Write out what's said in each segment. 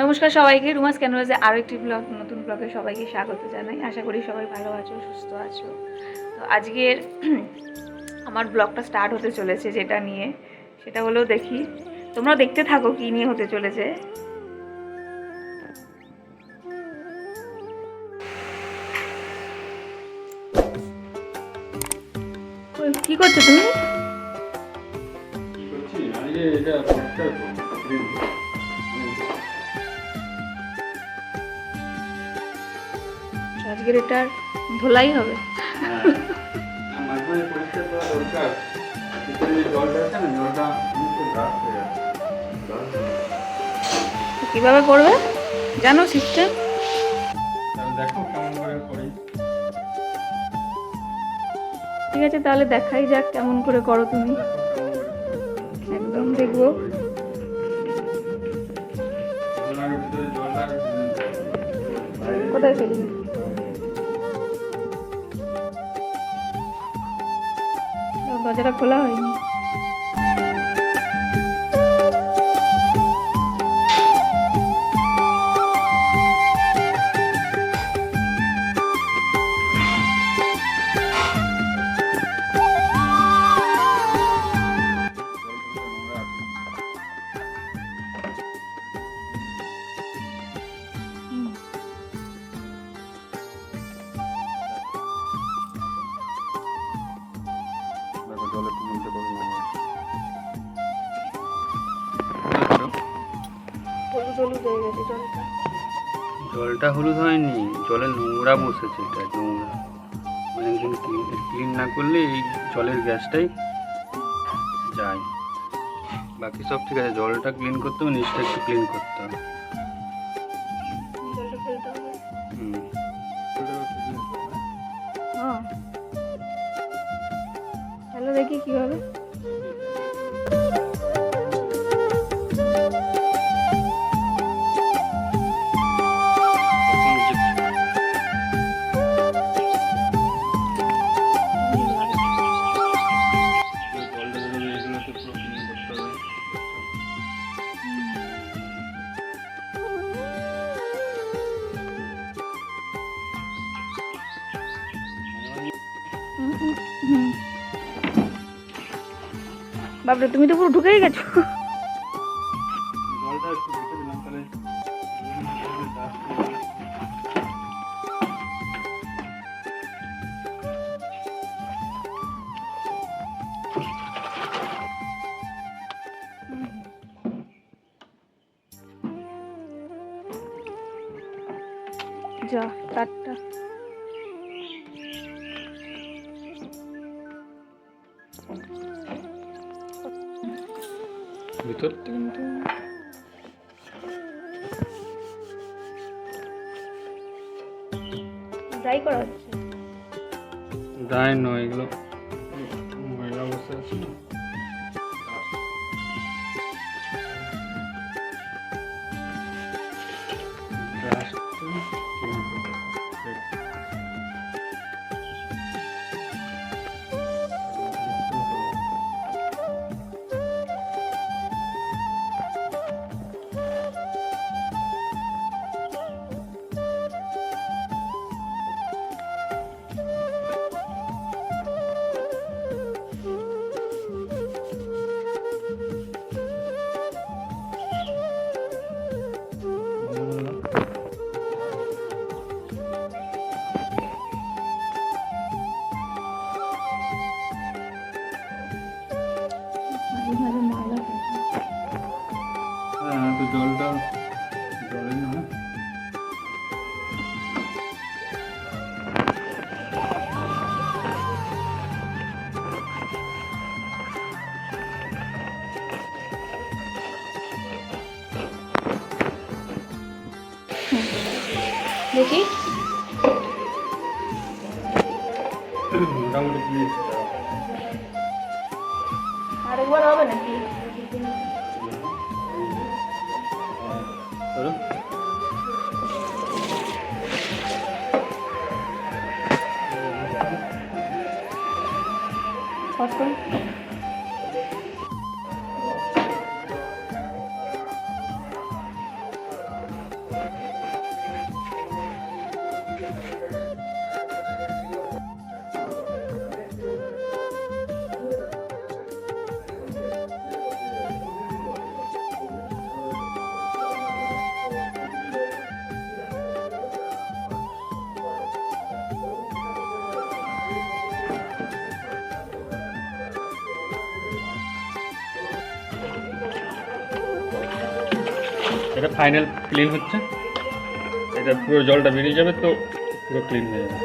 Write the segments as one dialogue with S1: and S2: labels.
S1: নমস্কার সবাইকে, রুমাস ক্যানভাসে আরও একটি নতুন ব্লগে সবাইকে স্বাগত জানাই। আশা করি সবাই ভালো আছো, সুস্থ আছো। তো আজকের আমার ব্লগটা স্টার্ট হতে চলেছে, যেটা নিয়ে সেটা হলো, দেখি তোমরা দেখতে থাকো কী নিয়ে হতে চলেছে। কি করছো তুমি? আজকের এটার ধোলাই হবে। কিভাবে করবে জানো সিস্টেম? ঠিক আছে, তাহলে দেখাই যাক কেমন করে করো তুমি। একদম দেখবো। কোথায় ফেলবি? দরজাটা খোলা হয়নি।
S2: জলটা হলুদ হয়নি, জলে নোংরা বসেছে। এটা নোংরা, মানে ক্লিন না করলে এই জলের গ্যাসটাই যায়। বাকি সব ঠিক আছে, জলটা ক্লিন করতে হবে, নিচটা একটু ক্লিন করতে হবে।
S1: তাহলে দেখি কিভাবে। বাবরে, তুমি তো পুরো ঢুকেই গেছো। যা তারটা
S2: ভিতর
S1: ড্রাই করা হচ্ছে।
S2: ড্রাই নয়, এগুলো ময়লা বসে আছে। হ্যাঁ, তো জলটা জলে না
S1: দেখি।
S2: মোটামুটি
S1: আরেকবার হবে নাকি?
S2: এটা ফাইনাল ক্লিন হচ্ছে, এটা পুরো জলটা বেরিয়ে যাবে তো পুরো ক্লিন হয়ে যাবে।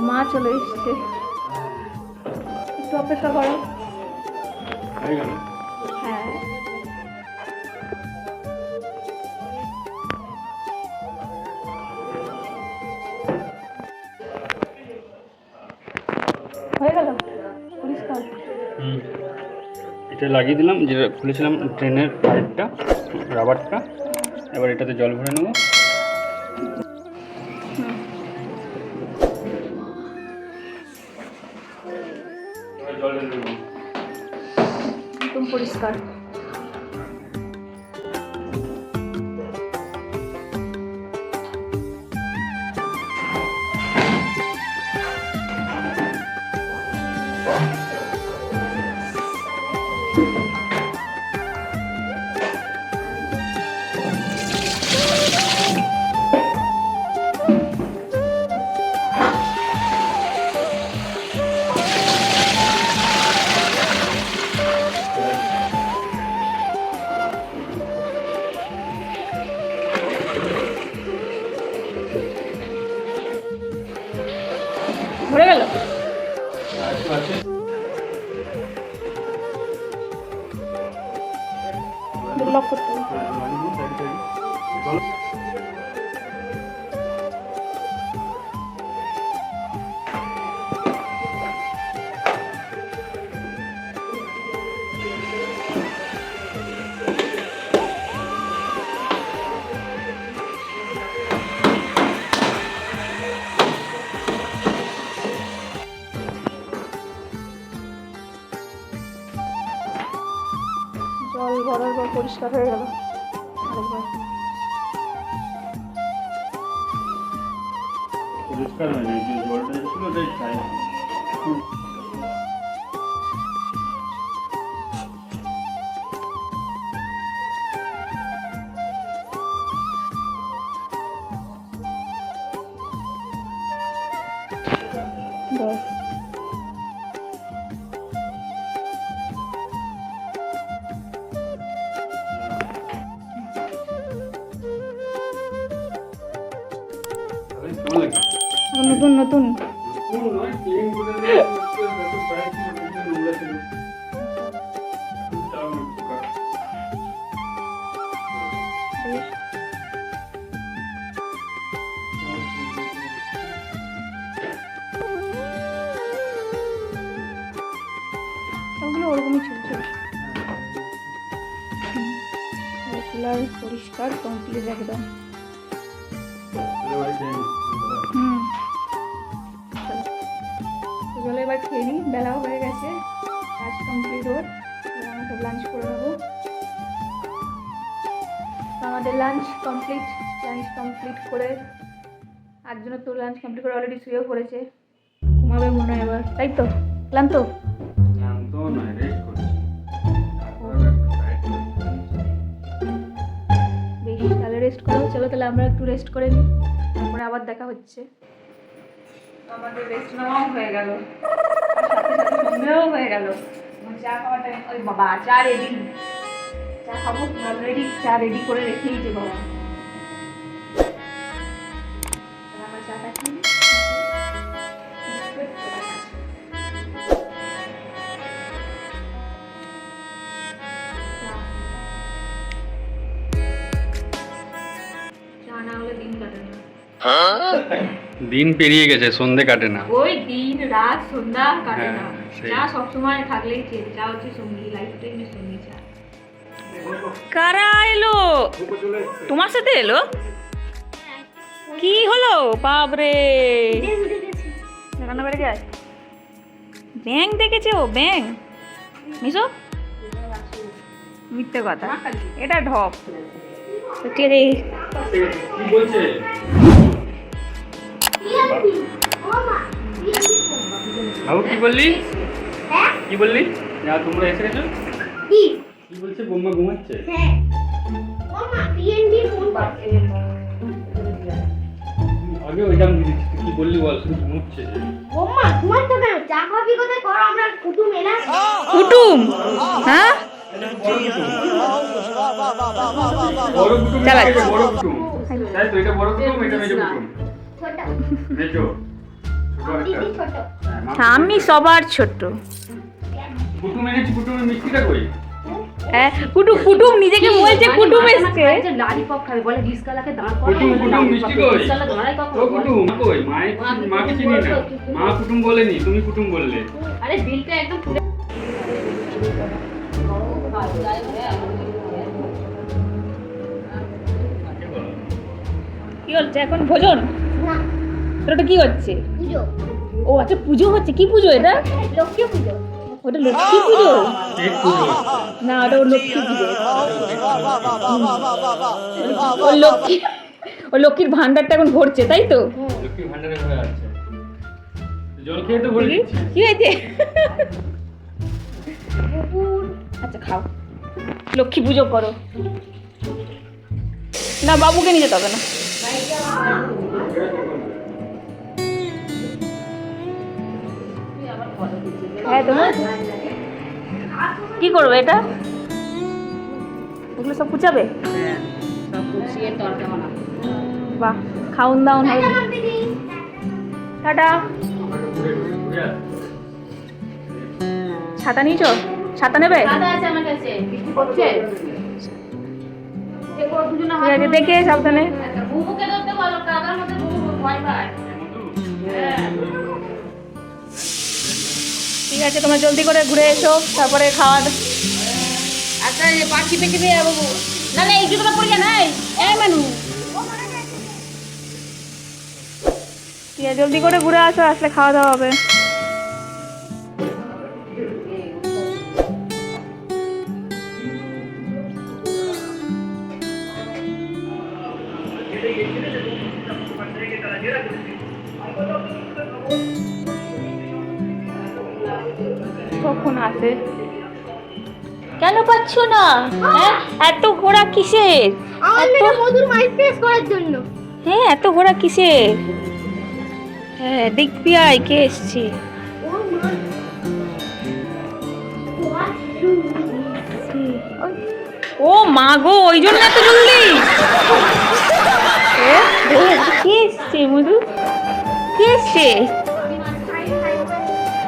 S1: মা চলে এসছে, একটু অপেক্ষা করো।
S2: হয়ে গেল।
S1: হ্যাঁ হয়ে গেল পরিষ্কার।
S2: এটা লাগিয়ে দিলাম, যেটা খুলেছিলাম ট্রেনের পাইপটা, রাবারটা। এবার এটাতে জল ভরে নেবো। জল ঢেলে দেবো।
S1: একদম পরিষ্কার। ভরে গেল। লক করতে হবে। জল ভরার পর পরিষ্কার হয়ে গেল আরেকবার।
S2: পরিষ্কার হয়ে যায়, যে জলটা ছিল ওটাই খাই।
S1: ব্যাস। এখন নতুন নতুন ওগুলো ওরকমই ছিল। রেগুলার পরিষ্কার কমপ্লিট একদম। চলো এবার খেয়ে নিই, বেলাও হয়ে গেছে, কাজ কমপ্লিট ওর। আমরা সব লাঞ্চ করে নেবো। আমাদের লাঞ্চ কমপ্লিট করে একজনের তো লাঞ্চ কমপ্লিট করে অলরেডি শুয়েও পড়েছে, ঘুমাবে মনে হয় এবার, তাই তো? ক্লান্ত? বেশ, তাহলে রেস্ট করো। চলো তাহলে আমরা একটু রেস্ট করে নিই, তারপরে আবার দেখা হচ্ছে। আমাদের রেস্ট নেওয়াও হয়ে গেল, সাথে সাথে সন্ধ্যেও হয়ে গেল। চা খাওয়ার টাইম, ওই বাবা চা রেডি, চা খাবো। অলরেডি চা রেডি করে রেখেইছে বাবা। আমরা চাটা খাই। চা না হলে দিন কাটে না।
S2: দিন পেরিয়ে গেছে, সন্ধে কাটে না।
S1: ওই দিন রাত সন্ধ্যা কাটে না,
S2: সেই।
S1: চা সবসময় থাকলেই চা হচ্ছে সঙ্গী, লাইফ টাইমের সঙ্গী চা।
S3: কারা এলো? তোমার সাথে এলো? কি হলো বাবরে?
S1: রান্না বেড়ে যায়।
S3: ব্যাং দেখেছে ও? ব্যাং মিশো?
S1: মিথ্যে কথা, এটা ঢপ।
S3: তো ঠিক আছে,
S2: কি বলছে? বাবু কি বললি? কি বললি? না তোমরা এসে গেছো? কি বলছে? বোম্মা ঘুমাচ্ছে? আগে ওইটা আমি দিচ্ছি, তুই কি বললি বল? শুধু ঘুমোচ্ছে যে।
S4: বোম্মা ঘুমাচ্ছ কেন? চা কফি কোথায় করো? আমরা কুটুম এলাম।
S3: কুটুম হ্যাঁ
S2: বড় কুটুম না,
S3: চালাক।
S2: এটা বড় কুটুম। তাই তো, এটা বড় কুটুম, এটা মেজো কুটুম। মেজো। ছোট একটা। হ্যাঁ, মা-
S3: আমি সবার ছোট
S2: কুটুম এনেছি, কুটুমের মিষ্টিটা কই?
S3: হ্যাঁ কুটুম কুটুম নিজেকে বলছে কুটুম এসছে
S4: লালিপপ খাবে বলে ডিসকালাকে দাঁড় করে
S2: কুটুম, কুটুম, মিষ্টি কই?
S4: ডিসকালা দাঁড়ায় কখন
S2: ও কুটুম, মা কই? মাকে চিনি না। মা কুটুম বলেনি, তুমি কুটুম বললে।
S4: আরে বিলটা একদম পুরো
S3: কি হচ্ছে এখন ভোজন তোর ওটা কি হচ্ছে
S5: পুজো
S3: ও আচ্ছা পুজো হচ্ছে কি পুজো এটা
S5: লক্ষ্মী পুজো
S3: ওটা লক্ষ্মী পুজো
S2: পেট পুজো।
S3: না ওটা ওর লক্ষ্মী পুজো ওর লক্ষ্মী ওর লক্ষ্মীর ভান্ডারটা এখন ভরছে তাই তো
S2: লক্ষ্মীর ভান্ডারে হয়ে আছে। জল খেয়ে তো ভরে দিচ্ছি।
S3: কি হয়েছে আচ্ছা খাও লক্ষ্মী পুজো করো না বাবুকে নিয়ে যেতে হবে না হ্যাঁ তোমার কি করবে এটা ওগুলো সব পুচাবে
S4: সব কুচিয়ে তরকা বানাবো
S3: বাহ খাউন দাউন হবে টাটা
S2: ঘুরে আস।
S3: ছাতা নিয়েছো ছাতা নেবে
S4: দাদা আছে আমার কাছে বৃষ্টি পড়ছে দেখো দুজনে
S3: ঠিক আছে দেখে সাবধানে
S4: বুবুকে ধরতে বলো কাকার মধ্যে বুবু ভয় পায় হ্যাঁ
S3: ঠিক আছে তোমরা জলদি করে ঘুরে এসো তারপরে খাওয়া
S4: আচ্ছা এই যে পাখি পেকে দিয়ে বাবু না না এই জুতোটা পড়ে নাই এই মানু
S3: ঠিক আছে জলদি করে ঘুরে আসো আসলে খাওয়া দাওয়া হবে কখন আসে কেন পাচ্ছ না হ্যাঁ এত ঘোড়া কিসের
S5: আমার
S3: এত
S5: মেয়েটা মধুর মাইন্ড ফ্রেশ করার জন্য
S3: হ্যাঁ এত ঘোড়া কিসের হ্যাঁ দেখবি আয় কে এসছে ও মা গো ওই জন্য এত জলদি কে এসছে মধু কে এসছে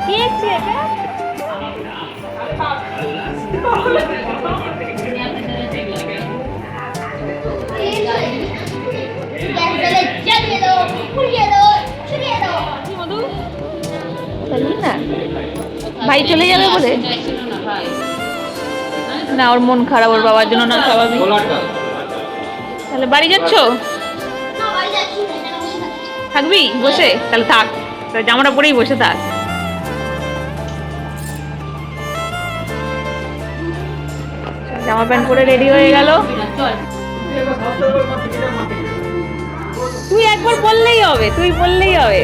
S3: কে এসছে এটা
S5: জ্বালিয়ে দাও পুড়িয়ে দাও ছড়িয়ে দাও
S3: মধু জানি না ভাই চলে যাবে বলে
S4: চাইছিল না ভাই
S3: না ওর মন খারাপ ওর বাবার জন্য না স্বাভাবিক
S2: ছোলাটা।
S3: তাহলে বাড়ি যাচ্ছ
S5: না বাড়ি যাচ্ছি না এটা বসে থাকছি
S3: থাকবি বসে তাহলে থাক তাহলে জামাটা পরেই বসে থাক জামা প্যান্ট পরে রেডি হয়ে গেল
S4: চল
S3: তুই একবার বললেই হবে তুই বললেই হবে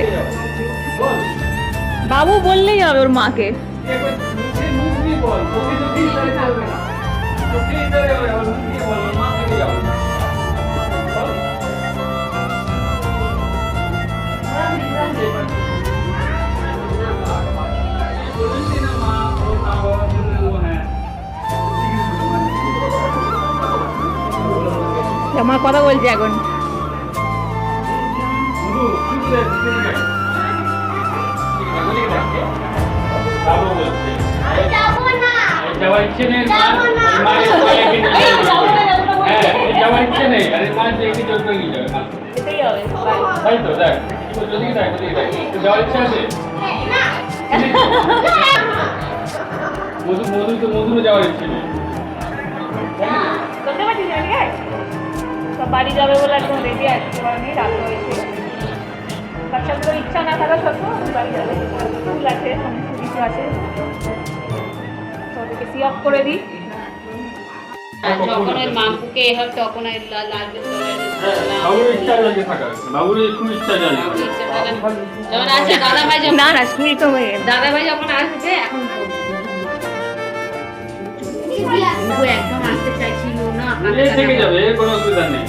S3: বাবু বললেই হবে ওর মাকে আমার কথা বলছে এখন
S5: যাবো না
S2: যাওয়ার ইচ্ছে নেই
S5: যাবো না।
S2: হ্যাঁ যাওয়ার ইচ্ছে নেই আরে মা যে একটু জোর করে নিয়ে যাবে মা।
S3: যেতেই হবে
S2: তাই তো দেখ যদি দেখ যদি দেখ যাওয়ার ইচ্ছে আছে
S5: না
S2: মধুরও যাওয়ার ইচ্ছে নেই
S3: করতে পারছিস না ঠিক আছে সব বাড়ি যাবে বলে একদম রেডি আসতে পারেনি রাত হয়েছে বাচ্চাগুলোর ইচ্ছা না থাকা সত্ত্বেও বাড়ি যাবে স্কুল আছে সমস্ত কিছু আছে তো ওদেরকে সি অফ করে দিই
S4: যখন ওই মামপুকে এ হয় তখন ওই লাগবে
S2: বাবুর ইচ্ছা লাগে থাকার বাবুর খুব ইচ্ছা জানি
S4: যখন আসে দাদা ভাই যখন
S3: না না স্কুল তো হয়ে
S4: দাদা ভাই যখন আসবে এখন বুবু একদম আসতে চাইছিল না
S2: এ থেকে যাবে এর কোনো অসুবিধা নেই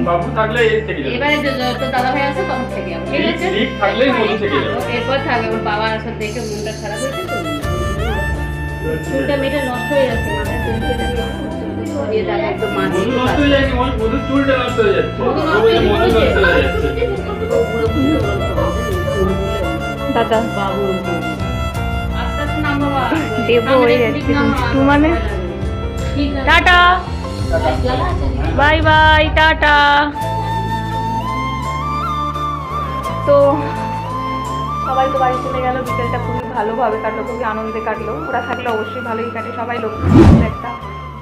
S2: বাবু থাকলে এর থেকে যাবে
S4: এবারে তো দাদা ভাই আসে তখন থেকে যাবো ঠিক আছে
S2: ঠিক থাকলেই মধু থেকে যাবে
S4: এরপর থাকবে ওর বাবার সাথে দেখে মনটা খারাপ হয়েছে তো চুলটা মেয়েটা নষ্ট হয়ে যাচ্ছে মাথায় চুলটা দিয়ে দাদা একদম মাছ
S2: মধু নষ্ট হয়ে যায়নি, মধুর চুলটা নষ্ট হয়ে যাচ্ছে।
S4: মধু নষ্ট হয়ে
S2: মধু নষ্ট হয়ে যাচ্ছে।
S1: দাদা
S4: বাবু আস্তে আস্তে নাম বাবা
S1: দেবো হয়ে যাচ্ছে দুষ্টু মানে।
S4: ঠিক আছে
S1: টাটা,
S4: জ্বালা আছে
S1: বাই বাই, টাটা। তো সবাই তো বাড়ি চলে গেল, বিকেলটা খুবই ভালোভাবে কাটলো, খুবই আনন্দে কাটলো। ওরা থাকলে অবশ্যই ভালোই কাটে, সবাই লক্ষ্মী একটা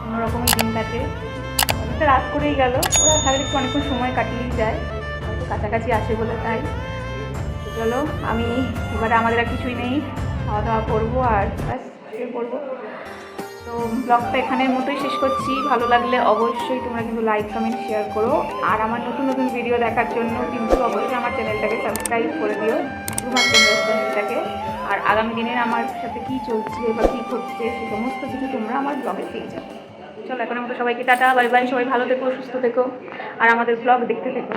S1: অন্যরকমই দিন কাটে। অনেকটা রাত করেই গেল, ওরা থাকলে একটু অনেকক্ষণ সময় কাটিয়েই যায়, হয়তো কাছাকাছি আসে বলে তাই। তো চলো, আমি এবারে আমাদের আর কিছুই নেই, খাওয়া দাওয়া করবো আর ব্যাস শুয়ে পড়বো। তো ব্লগটা এখানের মতোই শেষ করছি। ভালো লাগলে অবশ্যই তোমরা কিন্তু লাইক কমেন্ট শেয়ার করো, আর আমার নতুন নতুন ভিডিও দেখার জন্য কিন্তু অবশ্যই আমার চ্যানেলটাকে সাবস্ক্রাইব করে দিও, রুমার চ্যানেলটাকে। আর আগামী দিনের আমার সাথে কী চলছে বা কী ঘটছে সে সমস্ত কিছু তোমরা আমার ব্লগে পেয়ে যাবে। চলো এখনের মতো সবাইকে টাটা, বাই বাই। সবাই ভালো থেকো, সুস্থ থেকো, আর আমাদের ব্লগ দেখতে থেকো।